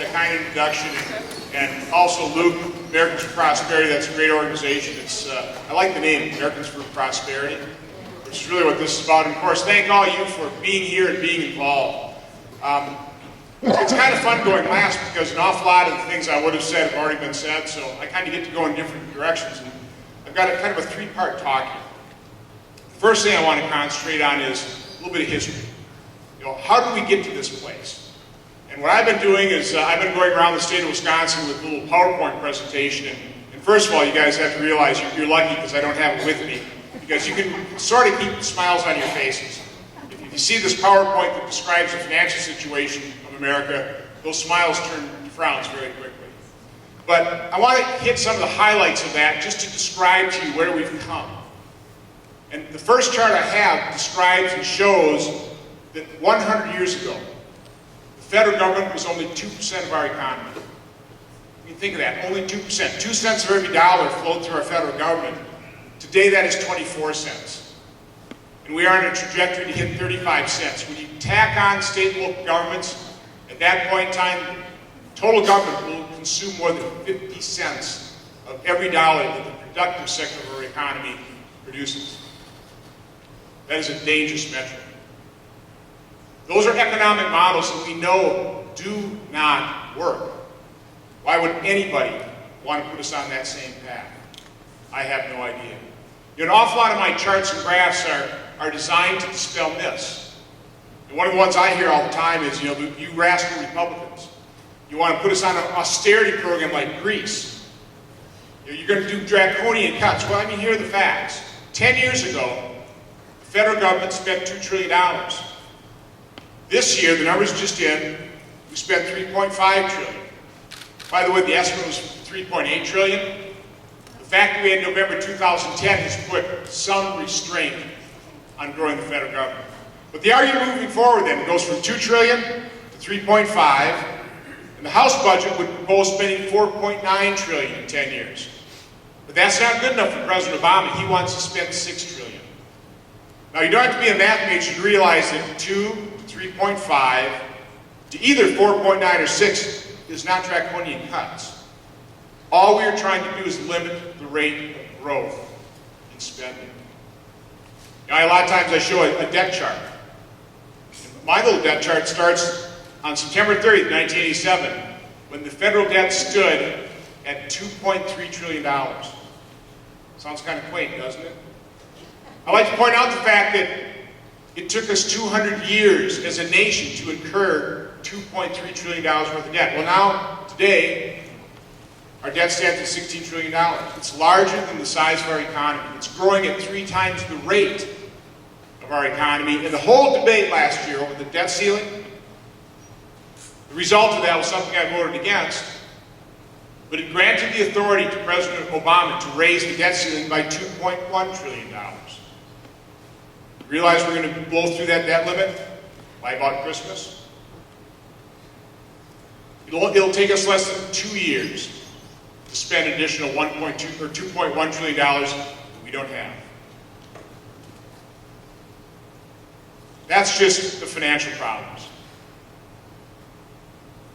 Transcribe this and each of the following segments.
the kind introduction, and also Luke, Americans for Prosperity. That's a great organization. I like the name, Americans for Prosperity, which is really what this is about. And of course, thank all you for being here and being involved. It's kind of fun going last because an awful lot of the things I would have said have already been said, so I kind of get to go in different directions. And I've got a kind of a three-part talk here. The first thing I want to concentrate on is a little bit of history. How did we get to this place? And what I've been doing is I've been going around the state of Wisconsin with a little PowerPoint presentation. And first of all, you guys have to realize you're lucky because I don't have it with me, because you can sort of keep the smiles on your faces. If you see this PowerPoint that describes the financial situation of America, those smiles turn to frowns very quickly. But I want to hit some of the highlights of that just to describe to you where we've come. And the first chart I have describes and shows that 100 years ago, the federal government was only 2% of our economy. I mean, think of that, only 2%. 2 cents of every dollar flowed through our federal government. Today that is 24 cents. And we are on a trajectory to hit 35 cents. When you tack on state and local governments, at that point in time, total government will consume more than 50 cents of every dollar that the productive sector of our economy produces. That is a dangerous metric. Those are economic models that we know do not work. Why would anybody want to put us on that same path? I have no idea. An awful lot of my charts and graphs are designed to dispel myths. And one of the ones I hear all the time is, you rascal Republicans. You want to put us on an austerity program like Greece. You're going to do draconian cuts. Well, I mean, here are the facts. 10 years ago, the federal government spent $2 trillion. This year, the numbers just in, we spent $3.5 trillion. By the way, the estimate was $3.8 trillion. The fact that we had November 2010 has put some restraint on growing the federal government. But the argument moving forward then goes from $2 trillion to $3.5, and the House budget would propose spending $4.9 trillion in 10 years. But that's not good enough for President Obama. He wants to spend $6 trillion. Now, you don't have to be a math major to realize that 2 to 3.5 to either 4.9 or 6 is not draconian cuts. All we are trying to do is limit the rate of growth in spending. A lot of times I show a debt chart. My little debt chart starts on September 30th, 1987, when the federal debt stood at $2.3 trillion. Sounds kind of quaint, doesn't it? I'd like to point out the fact that it took us 200 years as a nation to incur $2.3 trillion worth of debt. Well, now, today, our debt stands at $16 trillion. It's larger than the size of our economy. It's growing at 3 times the rate of our economy. And the whole debate last year over the debt ceiling, the result of that was something I voted against, but it granted the authority to President Obama to raise the debt ceiling by $2.1 trillion. Realize we're going to blow through that debt limit by about Christmas? It'll take us less than 2 years to spend an additional $1.2 or $2.1 trillion that we don't have. That's just the financial problems.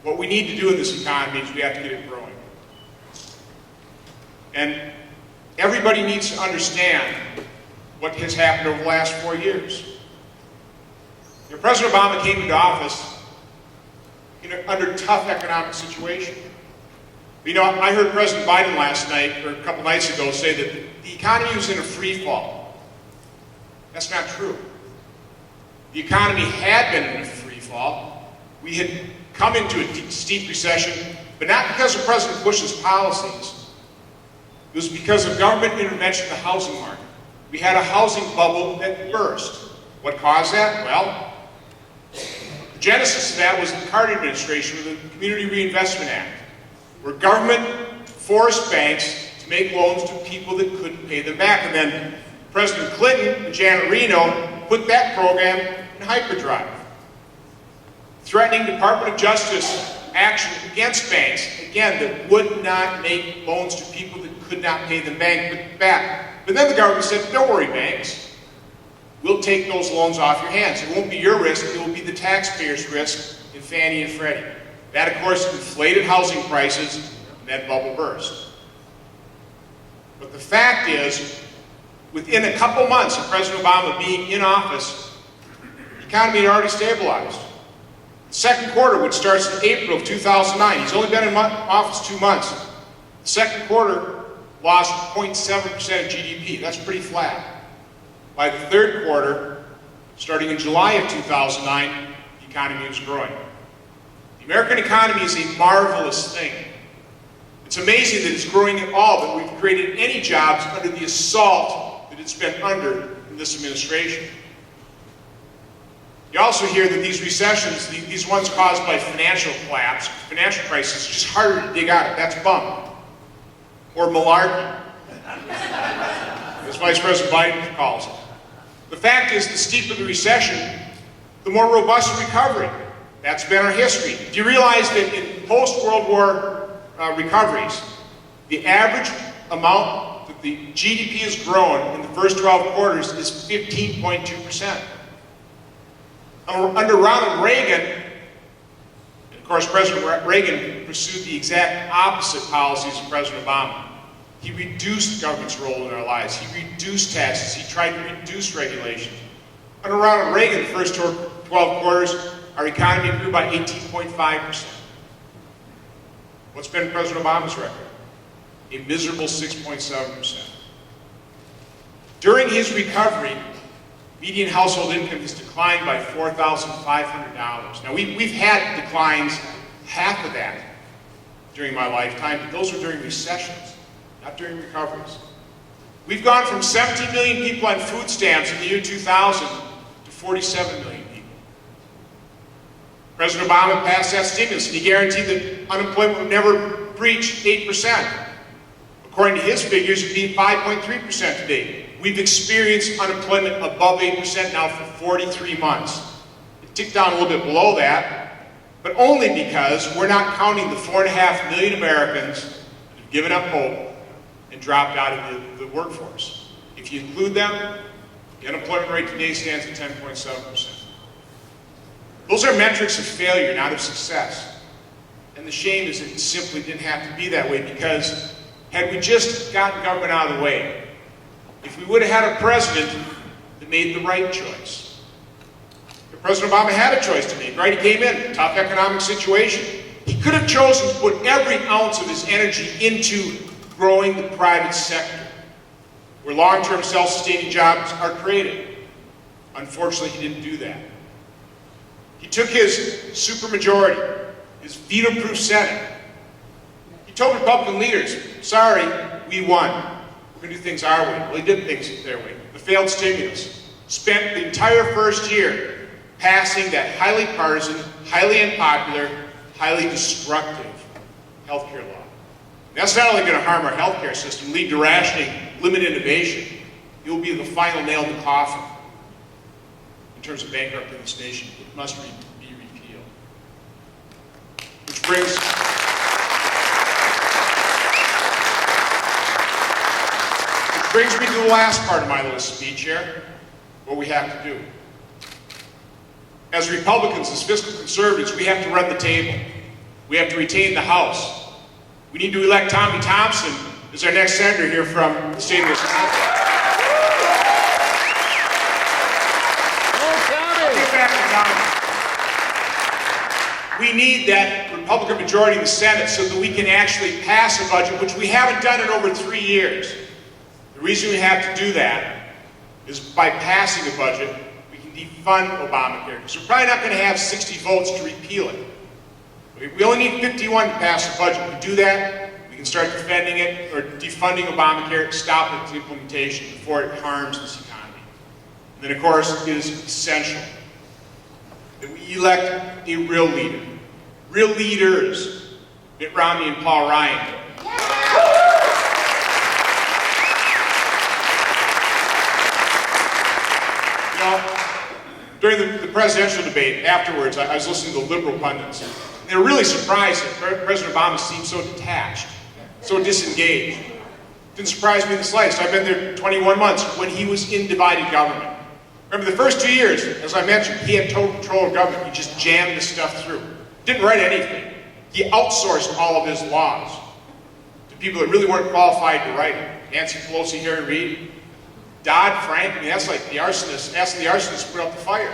What we need to do in this economy is we have to get it growing. And everybody needs to understand what has happened over the last 4 years. President Obama came into office under a tough economic situation. I heard President Biden last night, or a couple nights ago, say that the economy was in a free fall. That's not true. The economy had been in a free fall. We had come into a steep recession, but not because of President Bush's policies. It was because of government intervention in the housing market. We had a housing bubble that burst. What caused that? Well, the genesis of that was the Carter administration with the Community Reinvestment Act, where government forced banks to make loans to people that couldn't pay them back. And then President Clinton and Janet Reno put that program in hyperdrive, threatening Department of Justice action against banks, again, that would not make loans to people that could not pay them back. But then the government said, don't worry, banks. We'll take those loans off your hands. It won't be your risk, it will be the taxpayer's risk in Fannie and Freddie. That, of course, inflated housing prices, and that bubble burst. But the fact is, within a couple months of President Obama being in office, the economy had already stabilized. The second quarter, which starts in April of 2009, he's only been in office 2 months. The second quarter lost 0.7% of GDP. That's pretty flat. By the third quarter, starting in July of 2009, the economy was growing. The American economy is a marvelous thing. It's amazing that it's growing at all, that we've created any jobs under the assault that it's been under in this administration. You also hear that these recessions, these ones caused by financial collapse, financial crisis, it's just harder to dig out of. That's bum. Or malarkey, as Vice President Biden calls it. The fact is, the steeper the recession, the more robust the recovery. That's been our history. Do you realize that in post-World War recoveries, the average amount that the GDP has grown in the first 12 quarters is 15.2%? Under Ronald Reagan, and of course President Reagan pursued the exact opposite policies of President Obama. He reduced the government's role in our lives. He reduced taxes. He tried to reduce regulations. Under Ronald Reagan, the first 12 quarters, our economy grew by 18.5%. What's been President Obama's record? A miserable 6.7%. During his recovery, median household income has declined by $4,500. Now, we've had declines half of that during my lifetime, but those were during recessions, not during recoveries. We've gone from 17 million people on food stamps in the year 2000 to 47 million people. President Obama passed that stimulus, and he guaranteed that unemployment would never breach 8%. According to his figures, it'd be 5.3% today. We've experienced unemployment above 8% now for 43 months. It ticked down a little bit below that, but only because we're not counting the 4.5 million Americans that have given up hope and dropped out of the workforce. If you include them, the unemployment rate today stands at 10.7%. Those are metrics of failure, not of success. And the shame is it simply didn't have to be that way, because had we just gotten government out of the way, if we would have had a president that made the right choice. If President Obama had a choice to make, right? He came in, tough economic situation. He could have chosen to put every ounce of his energy into growing the private sector, where long-term self-sustaining jobs are created. Unfortunately, he didn't do that. He took his supermajority, his veto-proof Senate. He told Republican leaders, sorry, we won. We're going to do things our way. Well, he did things their way. The failed stimulus. Spent the entire first year passing that highly partisan, highly unpopular, highly destructive healthcare law. That's not only going to harm our healthcare system, lead to rationing, limit innovation. It will be the final nail in the coffin in terms of bankrupting this nation. It must be repealed. Which brings me to the last part of my little speech here, what we have to do. As Republicans, as fiscal conservatives, we have to run the table. We have to retain the House. We need to elect Tommy Thompson as our next senator here from the state of Wisconsin. We need that Republican majority in the Senate so that we can actually pass a budget, which we haven't done in over 3 years. The reason we have to do that is by passing a budget, we can defund Obamacare, because we're probably not going to have 60 votes to repeal it. We only need 51 to pass the budget. We do that, we can start defending it, or defunding Obamacare, stop its implementation before it harms this economy. And then, of course, it is essential that we elect a real leader. Real leaders, Mitt Romney and Paul Ryan. You know, during the presidential debate afterwards, I was listening to liberal pundits. And they were really surprised that President Obama seemed so detached, so disengaged. Didn't surprise me in the slightest. I've been there 21 months when he was in divided government. Remember, the first 2 years, as I mentioned, he had total control of government. He just jammed this stuff through. Didn't write anything. He outsourced all of his laws to people that really weren't qualified to write them. Nancy Pelosi, Harry Reid, Dodd-Frank. I mean, that's like the arsonist, asking the arsonist to put out the fire.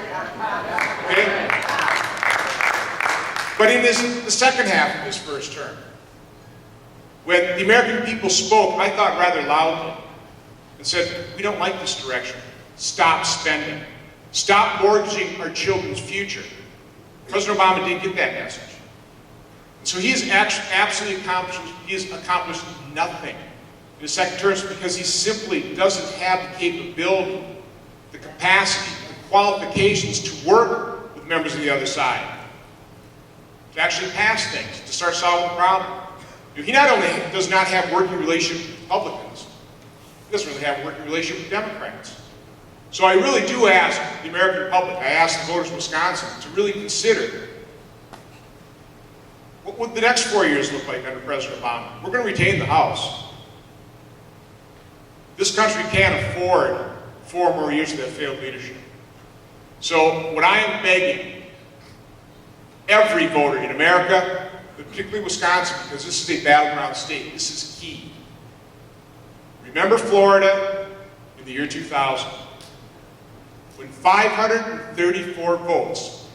Okay? But in the second half of his first term, when the American people spoke, I thought rather loudly, and said, we don't like this direction. Stop spending. Stop mortgaging our children's future. President Obama didn't get that message. And so he has absolutely accomplished nothing in his second term because he simply doesn't have the capability, the capacity, the qualifications to work with members of the other side, to actually pass things, to start solving the problem. He not only does not have working relationship with Republicans, he doesn't really have a working relationship with Democrats. So I really do ask the American public, I ask the voters of Wisconsin to really consider what would the next 4 years look like under President Obama. We're going to retain the House. This country can't afford 4 more years of that failed leadership. So what I am begging every voter in America, but particularly Wisconsin, because this is a battleground state, this is key. Remember Florida in the year 2000, when 534 votes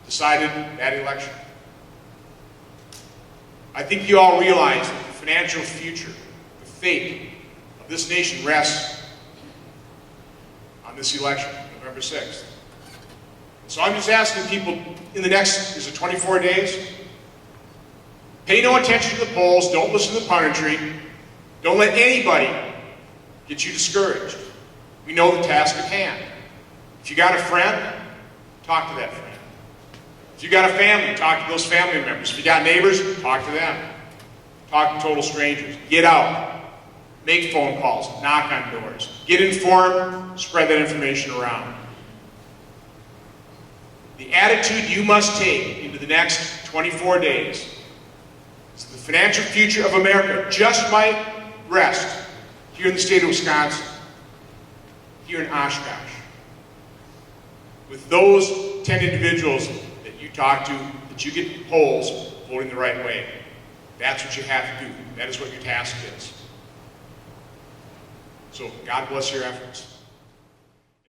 decided that election. I think you all realize that the financial future, the fate of this nation rests on this election, November 6th. So I'm just asking people in the next, is it 24 days? Pay no attention to the polls, don't listen to the punditry, don't let anybody get you discouraged. We know the task at hand. If you got a friend, talk to that friend. If you got a family, talk to those family members. If you got neighbors, talk to them. Talk to total strangers. Get out. Make phone calls. Knock on doors. Get informed. Spread that information around. The attitude you must take into the next 24 days is that the financial future of America just might rest here in the state of Wisconsin, here in Oshkosh, with those 10 individuals that you talk to, that you get the polls voting the right way. That's what you have to do. That is what your task is. So God bless your efforts.